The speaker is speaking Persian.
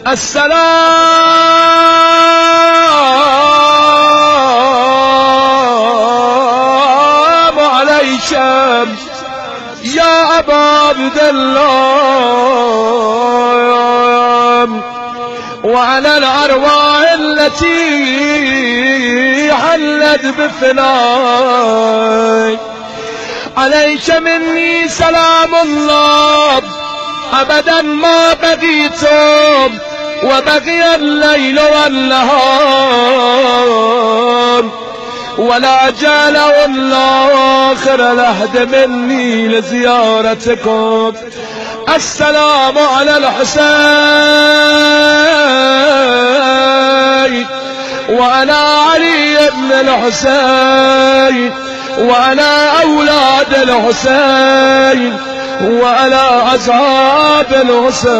السلام عليكم يا أبا عبد الله وعلى الأرواح التي حلت بفناي. عليك مني سلام الله أبدا ما بقيتم وبقي الليل والنهار ولا جاله الله آخر العهد مني لزيارتكم. السلام على الحسين وعلى علي بن الحسين وعلى أولاد الحسين وعلى أصحاب الحسين.